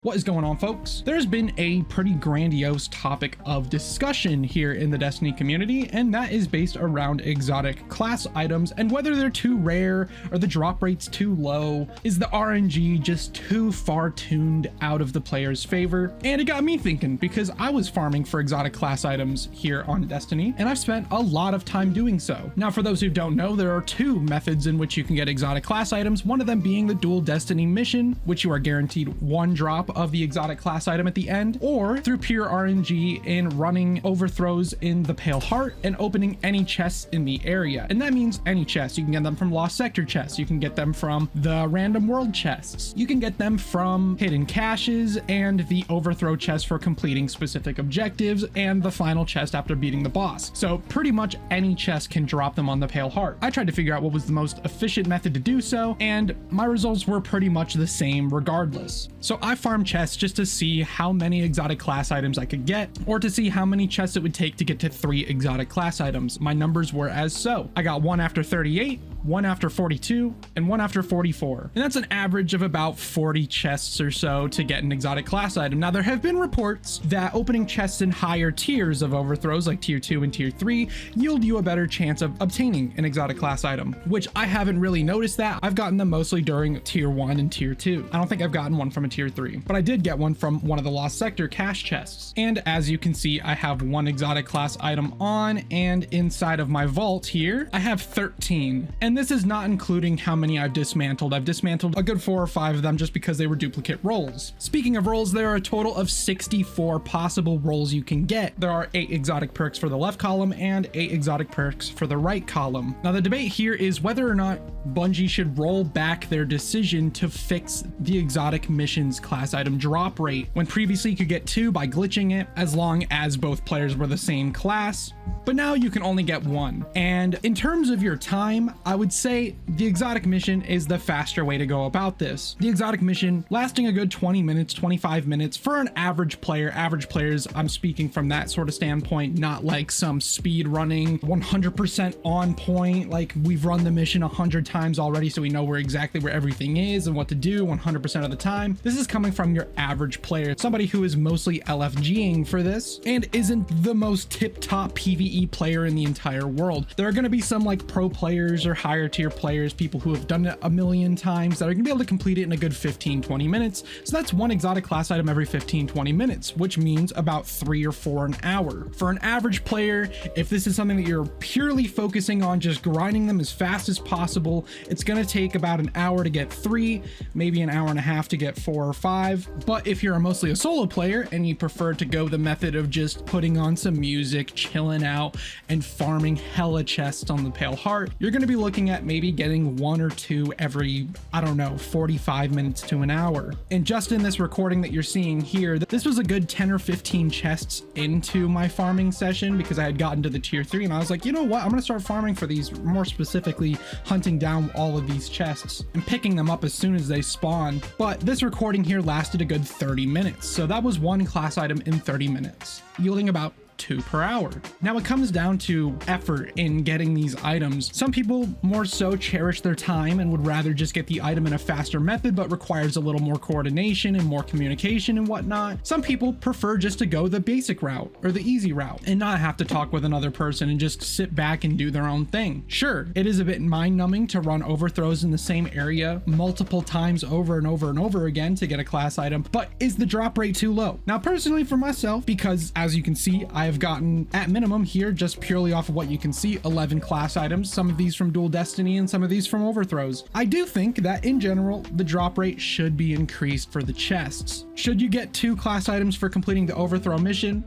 What is going on, folks? There's been a pretty grandiose topic of discussion here in the Destiny community, and that is based around exotic class items and whether they're too rare or the drop rate's too low. Is the RNG just too far tuned out of the player's favor? And it got me thinking, because I was farming for exotic class items here on Destiny, and I've spent a lot of time doing so. Now, for those who don't know, there are two methods in which you can get exotic class items, one of them being the dual destiny mission, which you are guaranteed one drop of the exotic class item at the end, or through pure RNG in running overthrows in the Pale Heart and opening any chests in the area. And that means any chests. You can get them from Lost Sector chests, you can get them from the random world chests, you can get them from hidden caches and the overthrow chest for completing specific objectives and the final chest after beating the boss. So pretty much any chest can drop them on the Pale Heart. I tried to figure out what was the most efficient method to do so, and my results were pretty much the same regardless. So I farmed chests just to see how many exotic class items I could get, or to see how many chests it would take to get to 3 exotic class items. My numbers were as so. I got one after 38, one after 42, and one after 44. And that's an average of about 40 chests or so to get an exotic class item. Now, there have been reports that opening chests in higher tiers of overthrows, like tier 2 and tier 3, yield you a better chance of obtaining an exotic class item, which I haven't really noticed that. I've gotten them mostly during tier 1 and tier 2. I don't think I've gotten one from a tier 3, but I did get one from one of the Lost Sector cache chests. And as you can see, I have one exotic class item on, and inside of my vault here, I have 13. And this is not including how many I've dismantled. I've dismantled a good 4 or 5 of them just because they were duplicate rolls. Speaking of rolls, there are a total of 64 possible rolls you can get. There are 8 exotic perks for the left column and 8 exotic perks for the right column. Now, the debate here is whether or not Bungie should roll back their decision to fix the exotic missions class item drop rate, when previously you could get 2 by glitching it as long as both players were the same class, but now you can only get 1. And in terms of your time, I would say the exotic mission is the faster way to go about this. The exotic mission lasting a good 20 minutes, 25 minutes for an average player. Average players, I'm speaking from that sort of standpoint, not like some speed running 100% on point, like we've run the mission 100 times already so we know exactly where everything is and what to do 100% of the time. This is coming from your average player, somebody who is mostly LFGing for this and isn't the most tip-top PvE player in the entire world. There are going to be some like pro players or higher tier players, people who have done it a million times, that are going to be able to complete it in a good 15-20 minutes. So that's one exotic class item every 15-20 minutes, which means about 3 or 4 an hour. For an average player, if this is something that you're purely focusing on just grinding them as fast as possible, it's going to take about an hour to get 3, maybe an hour and a half to get 4 or 5. But if you're mostly a solo player and you prefer to go the method of just putting on some music, chilling out, and farming hella chests on the Pale Heart, you're going to be looking at maybe getting 1 or 2 every, I don't know, 45 minutes to an hour. And just in this recording that you're seeing here, this was a good 10 or 15 chests into my farming session, because I had gotten to the tier 3 and I was like, you know what, I'm going to start farming for these, more specifically hunting down all of these chests and picking them up as soon as they spawn. But this recording here lasted a good 30 minutes. So that was one class item in 30 minutes, yielding about 2 per hour. Now, it comes down to effort in getting these items. Some people more so cherish their time and would rather just get the item in a faster method, but requires a little more coordination and more communication and whatnot. Some people prefer just to go the basic route or the easy route and not have to talk with another person and just sit back and do their own thing. Sure, it is a bit mind-numbing to run overthrows in the same area multiple times over and over and over again to get a class item, but is the drop rate too low? Now, personally for myself, because as you can see, I've gotten at minimum here, just purely off of what you can see, 11 class items, some of these from dual destiny and some of these from overthrows. I do think that in general, the drop rate should be increased for the chests. Should you get 2 class items for completing the overthrow mission?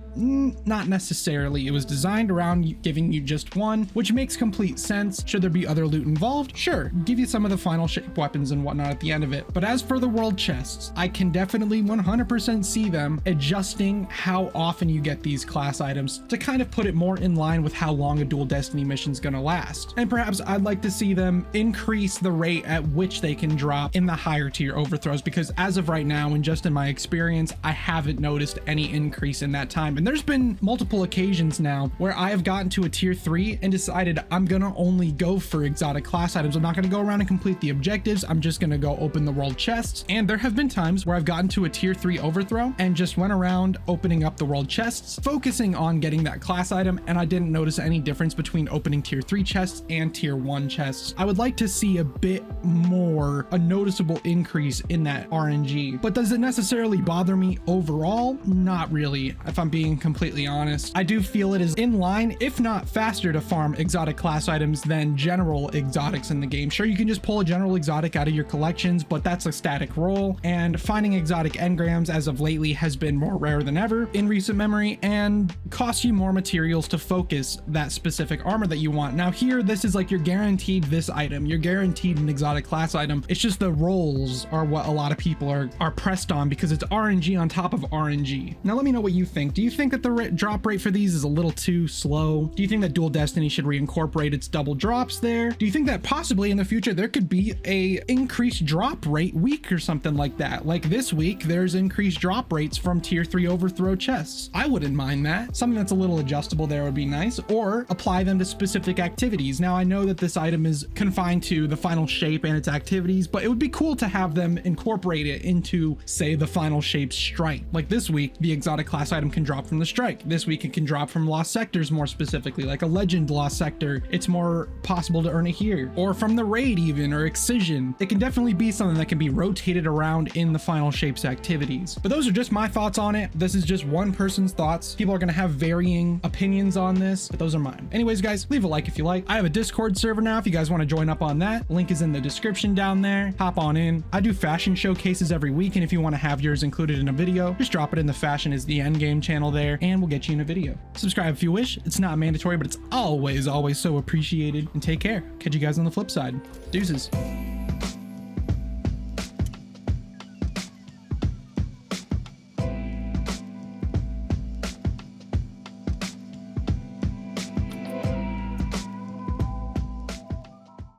Not necessarily. It was designed around giving you just 1, which makes complete sense. Should there be other loot involved? Sure, give you some of the final shape weapons and whatnot at the end of it. But as for the world chests, I can definitely 100% see them adjusting how often you get these class items items to kind of put it more in line with how long a dual destiny mission is going to last. And perhaps I'd like to see them increase the rate at which they can drop in the higher tier overthrows, because as of right now, and just in my experience, I haven't noticed any increase in that time. And there's been multiple occasions now where I have gotten to a tier 3 and decided I'm gonna only go for exotic class items. I'm not gonna go around and complete the objectives. I'm just gonna go open the world chests. And there have been times where I've gotten to a tier 3 overthrow and just went around opening up the world chests, focusing on getting that class item, and I didn't notice any difference between opening tier 3 chests and tier 1 chests. I would like to see a bit more, a noticeable increase in that RNG, but does it necessarily bother me overall? Not really, if I'm being completely honest. I do feel it is in line, if not faster, to farm exotic class items than general exotics in the game. Sure, you can just pull a general exotic out of your collections, but that's a static roll, and finding exotic engrams as of lately has been more rare than ever in recent memory and costs you more materials to focus that specific armor that you want. Now here, this is like you're guaranteed this item, you're guaranteed an exotic class item. It's just the rolls are what a lot of people are pressed on because it's RNG on top of RNG. Now let me know what you think. Do you think that the drop rate for these is a little too slow? Do you think that Dual Destiny should reincorporate its double drops there? Do you think that possibly in the future there could be a increased drop rate week or something like that? Like this week, there's increased drop rates from tier 3 overthrow chests. I wouldn't mind that. Something that's a little adjustable there would be nice, or apply them to specific activities. Now I know that this item is confined to the final shape and its activities, but it would be cool to have them incorporate it into, say, the final shape strike. Like this week, the exotic class item can drop from the strike. This week it can drop from lost sectors, more specifically, like a legend lost sector. It's more possible to earn it here, or from the raid even, or excision. It can definitely be something that can be rotated around in the final shapes activities. But those are just my thoughts on it. This is just one person's thoughts. People are going to have varying opinions on this, but those are mine. Anyways, guys, leave a like if you like. I have a Discord server now if you guys want to join up on that. Link is in the description down there. Hop on in. I do fashion showcases every week, and if you want to have yours included in a video, just drop it in the Fashion is the Endgame channel there, and we'll get you in a video. Subscribe if you wish. It's not mandatory, but it's always so appreciated. And take care. Catch you guys on the flip side. Deuces.